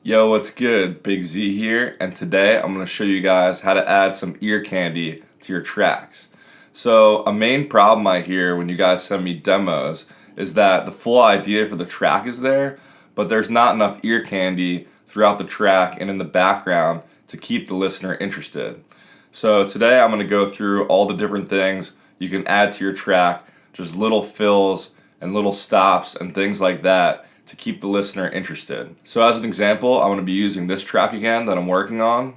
Yo, what's good? Big Z here, and today I'm going to show you guys how to add some ear candy to your tracks. So a main problem I hear when you guys send me demos is that the full idea for the track is there, but there's not enough ear candy throughout the track and in the background to keep the listener interested. So today I'm going to go through all the different things you can add to your track, just little fills and little stops and things like that to keep the listener interested. So as an example, I'm going to be using this track again that I'm working on.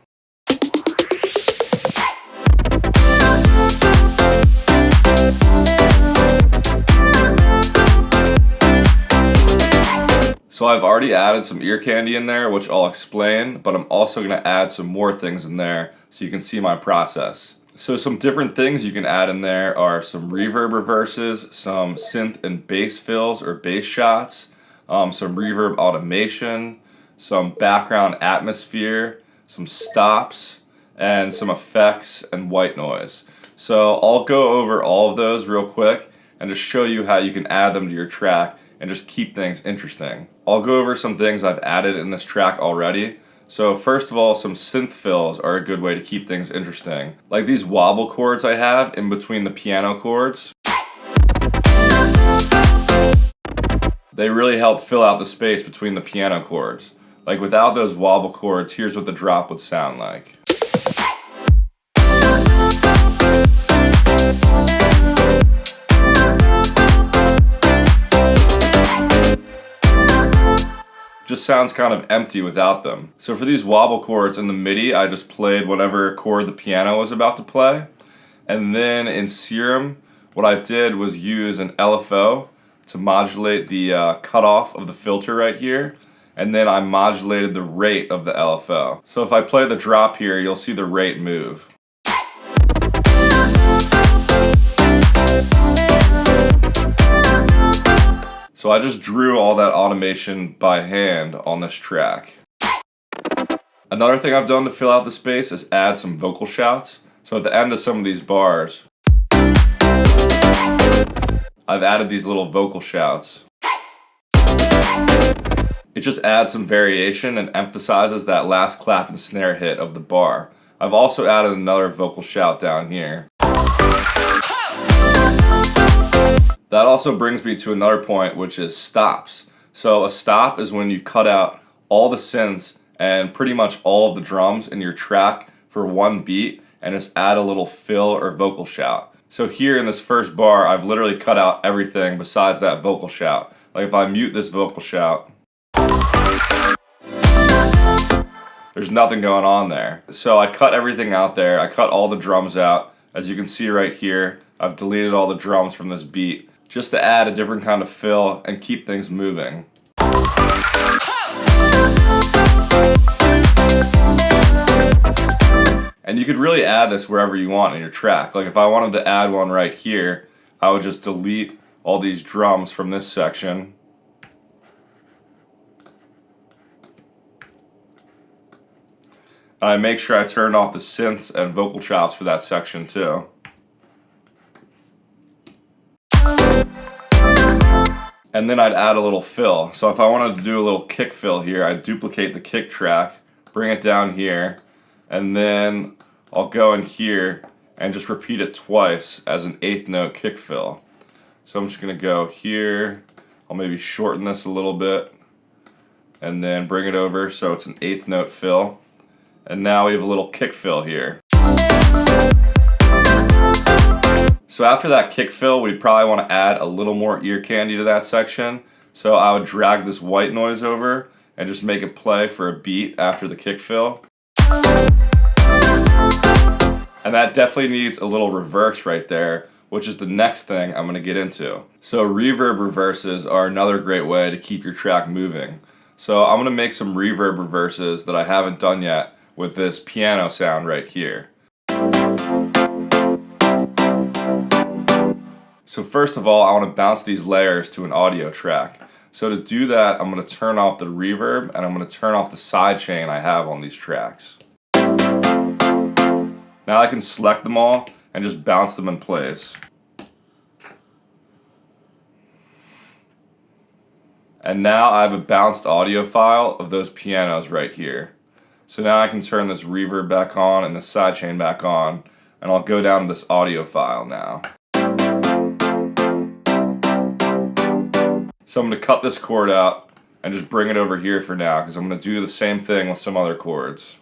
So I've already added some ear candy in there, which I'll explain, but I'm also going to add some more things in there so you can see my process. So some different things you can add in there are some reverb reverses, some synth and bass fills or bass shots, some reverb automation, some background atmosphere, some stops, and some effects and white noise. So I'll go over all of those real quick and just show you how you can add them to your track and just keep things interesting. I'll go over some things I've added in this track already. So first of all, some synth fills are a good way to keep things interesting. Like these wobble chords I have in between the piano chords. They really help fill out the space between the piano chords. Like without those wobble chords, here's what the drop would sound like. Just sounds kind of empty without them. So for these wobble chords in the MIDI, I just played whatever chord the piano was about to play. And then in Serum, what I did was use an LFO to modulate the cutoff of the filter right here. And then I modulated the rate of the LFO. So if I play the drop here, you'll see the rate move. So I just drew all that automation by hand on this track. Another thing I've done to fill out the space is add some vocal shouts. So at the end of some of these bars, I've added these little vocal shouts. It just adds some variation and emphasizes that last clap and snare hit of the bar. I've also added another vocal shout down here. That also brings me to another point, which is stops. So a stop is when you cut out all the synths and pretty much all of the drums in your track for one beat and just add a little fill or vocal shout. So here in this first bar, I've literally cut out everything besides that vocal shout. Like if I mute this vocal shout, there's nothing going on there. So I cut everything out there. I cut all the drums out. As you can see right here, I've deleted all the drums from this beat, just to add a different kind of fill and keep things moving. And you could really add this wherever you want in your track. Like if I wanted to add one right here, I would just delete all these drums from this section. And I make sure I turn off the synths and vocal chops for that section too. And then I'd add a little fill. So if I wanted to do a little kick fill here, I'd duplicate the kick track, bring it down here, and then I'll go in here and just repeat it twice as an 8th note kick fill. So I'm just going to go here, I'll maybe shorten this a little bit, and then bring it over so it's an 8th note fill. And now we have a little kick fill here. So after that kick fill, we'd probably want to add a little more ear candy to that section. So I would drag this white noise over and just make it play for a beat after the kick fill. And that definitely needs a little reverse right there, which is the next thing I'm going to get into. So reverb reverses are another great way to keep your track moving. So I'm going to make some reverb reverses that I haven't done yet with this piano sound right here. So first of all, I want to bounce these layers to an audio track. So to do that, I'm going to turn off the reverb and I'm going to turn off the sidechain I have on these tracks. Now I can select them all and just bounce them in place. And now I have a bounced audio file of those pianos right here. So now I can turn this reverb back on and the sidechain back on, and I'll go down to this audio file now. So I'm going to cut this chord out and just bring it over here for now, because I'm going to do the same thing with some other chords.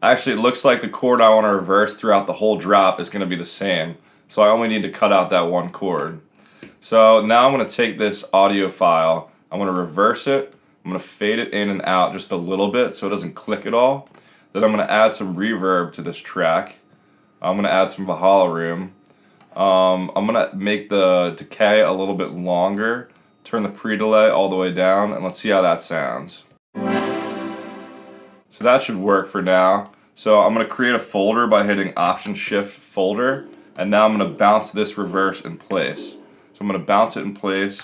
Actually, it looks like the chord I want to reverse throughout the whole drop is going to be the same, so I only need to cut out that one chord. So now I'm going to take this audio file, I'm going to reverse it, I'm going to fade it in and out just a little bit so it doesn't click at all. Then I'm going to add some reverb to this track. I'm going to add some Valhalla room. I'm going to make the decay a little bit longer, turn the pre-delay all the way down, and let's see how that sounds. So that should work for now. So I'm going to create a folder by hitting Option-Shift Folder, and now I'm going to bounce this reverse in place. So I'm going to bounce it in place,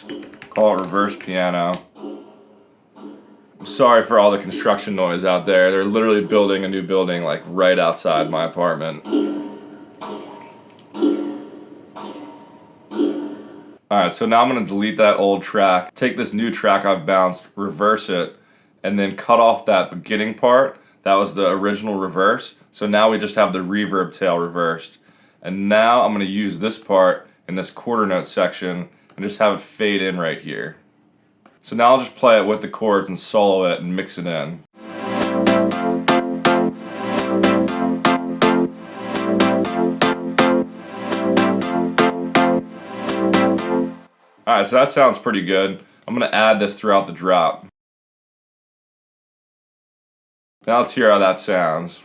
call it reverse piano. I'm sorry for all the construction noise out there. They're literally building a new building like right outside my apartment. Alright, so now I'm going to delete that old track, take this new track I've bounced, reverse it, and then cut off that beginning part. That was the original reverse. So now we just have the reverb tail reversed. And now I'm going to use this part in this quarter note section and just have it fade in right here. So now I'll just play it with the chords and solo it and mix it in. Alright, so that sounds pretty good. I'm going to add this throughout the drop. Now let's hear how that sounds.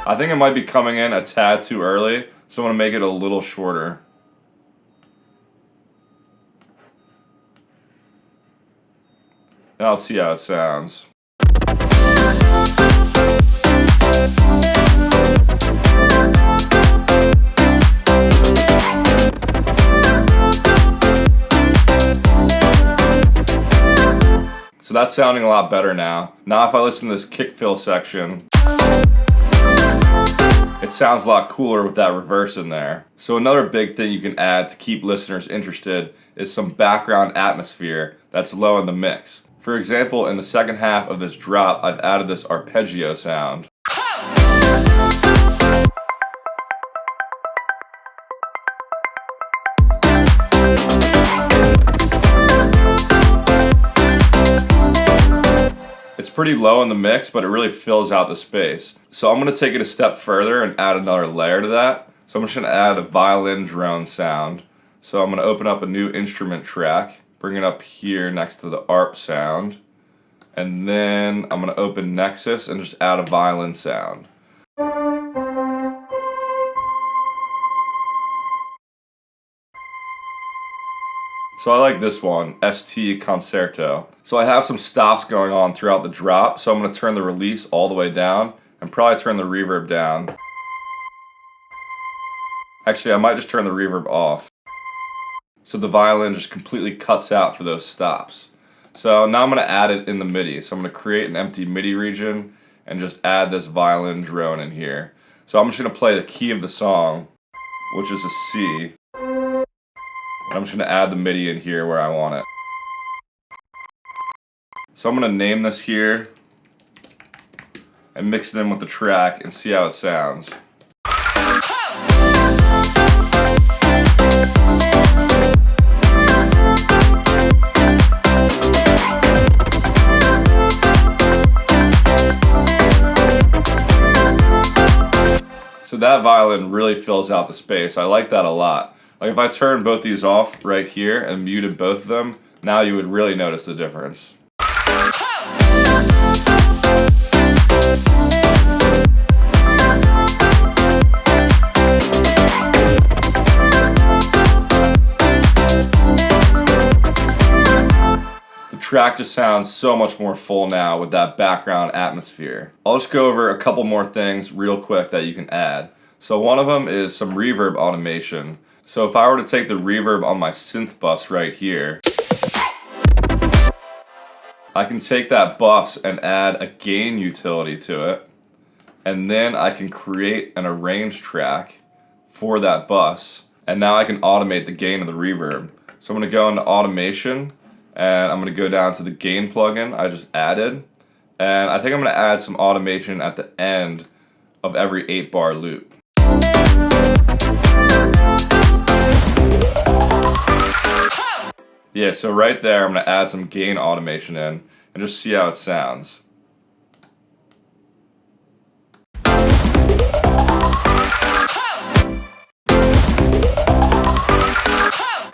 I think it might be coming in a tad too early, so I'm going to make it a little shorter. Now let's see how it sounds. So that's sounding a lot better now. Now if I listen to this kick fill section, it sounds a lot cooler with that reverse in there. So another big thing you can add to keep listeners interested is some background atmosphere that's low in the mix. For example, in the second half of this drop, I've added this arpeggio sound. It's pretty low in the mix, but it really fills out the space. So I'm going to take it a step further and add another layer to that. So I'm just going to add a Violin Drone sound. So I'm going to open up a new instrument track, bring it up here next to the ARP sound, and then I'm going to open Nexus and just add a violin sound. So I like this one, ST Concerto. So I have some stops going on throughout the drop, so I'm going to turn the release all the way down and probably turn the reverb down. Actually, I might just turn the reverb off. So the violin just completely cuts out for those stops. So now I'm going to add it in the MIDI. So I'm going to create an empty MIDI region and just add this Violin Drone in here. So I'm just going to play the key of the song, which is a C. I'm just going to add the MIDI in here where I want it. So I'm going to name this here and mix it in with the track and see how it sounds. So that violin really fills out the space. I like that a lot. Like if I turn both these off right here and muted both of them, now you would really notice the difference. The track just sounds so much more full now with that background atmosphere. I'll just go over a couple more things real quick that you can add. So one of them is some reverb automation. So if I were to take the reverb on my synth bus right here, I can take that bus and add a gain utility to it, and then I can create an arrange track for that bus, and now I can automate the gain of the reverb. So I'm going to go into automation, and I'm going to go down to the gain plugin I just added, and I think I'm going to add some automation at the end of every 8-bar loop. Yeah, so right there I'm going to add some gain automation in and just see how it sounds.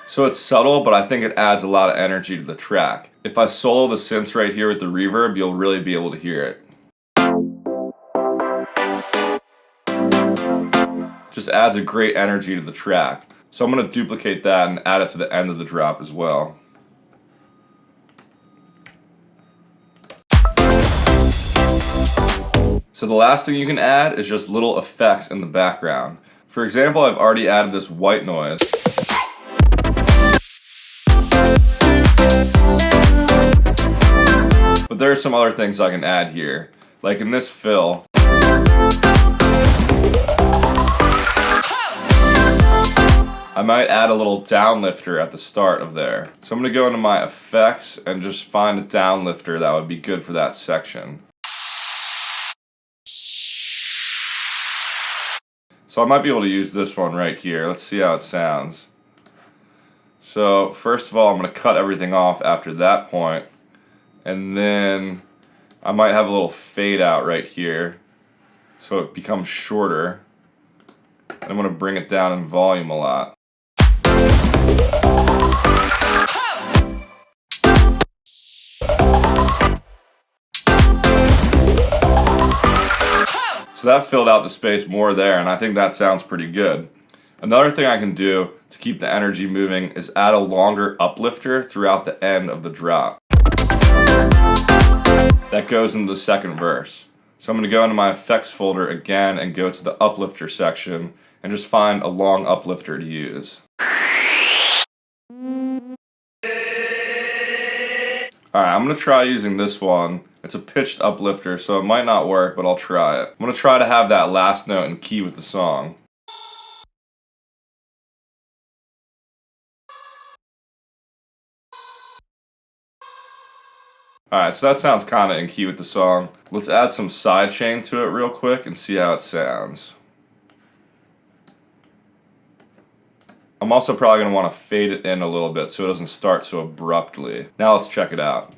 So it's subtle, but I think it adds a lot of energy to the track. If I solo the synths right here with the reverb, you'll really be able to hear it. Just adds a great energy to the track. So I'm going to duplicate that and add it to the end of the drop as well. So the last thing you can add is just little effects in the background. For example, I've already added this white noise. But there are some other things I can add here. Like in this fill, I might add a little downlifter at the start of there. So I'm going to go into my effects and just find a downlifter that would be good for that section. So I might be able to use this one right here. Let's see how it sounds. So first of all, I'm going to cut everything off after that point. And then I might have a little fade out right here so it becomes shorter. And I'm going to bring it down in volume a lot. So that filled out the space more there, and I think that sounds pretty good. Another thing I can do to keep the energy moving is add a longer uplifter throughout the end of the drop. That goes into the second verse. So I'm going to go into my effects folder again and go to the uplifter section and just find a long uplifter to use. Alright, I'm going to try using this one. It's a pitched uplifter, so it might not work, but I'll try it. I'm going to try to have that last note in key with the song. Alright, so that sounds kind of in key with the song. Let's add some sidechain to it real quick and see how it sounds. I'm also probably going to want to fade it in a little bit so it doesn't start so abruptly. Now let's check it out.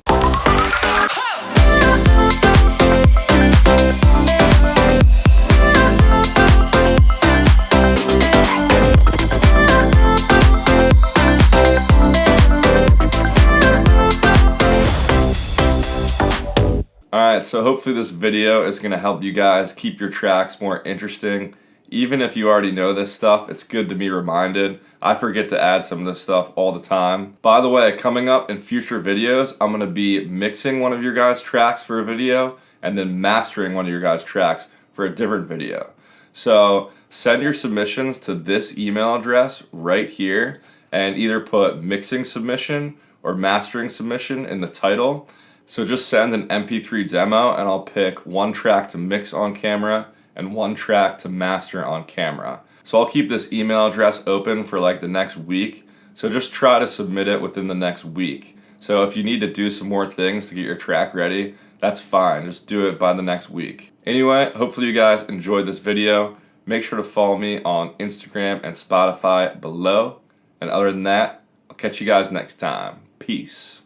Alright, so hopefully this video is going to help you guys keep your tracks more interesting. Even if you already know this stuff, it's good to be reminded. I forget to add some of this stuff all the time. By the way, coming up in future videos, I'm going to be mixing one of your guys' tracks for a video and then mastering one of your guys' tracks for a different video. So send your submissions to this email address right here and either put mixing submission or mastering submission in the title. So just send an MP3 demo and I'll pick one track to mix on camera and one track to master on camera. So I'll keep this email address open for like the next week. So just try to submit it within the next week. So if you need to do some more things to get your track ready, that's fine. Just do it by the next week. Anyway, hopefully you guys enjoyed this video. Make sure to follow me on Instagram and Spotify below. And other than that, I'll catch you guys next time. Peace.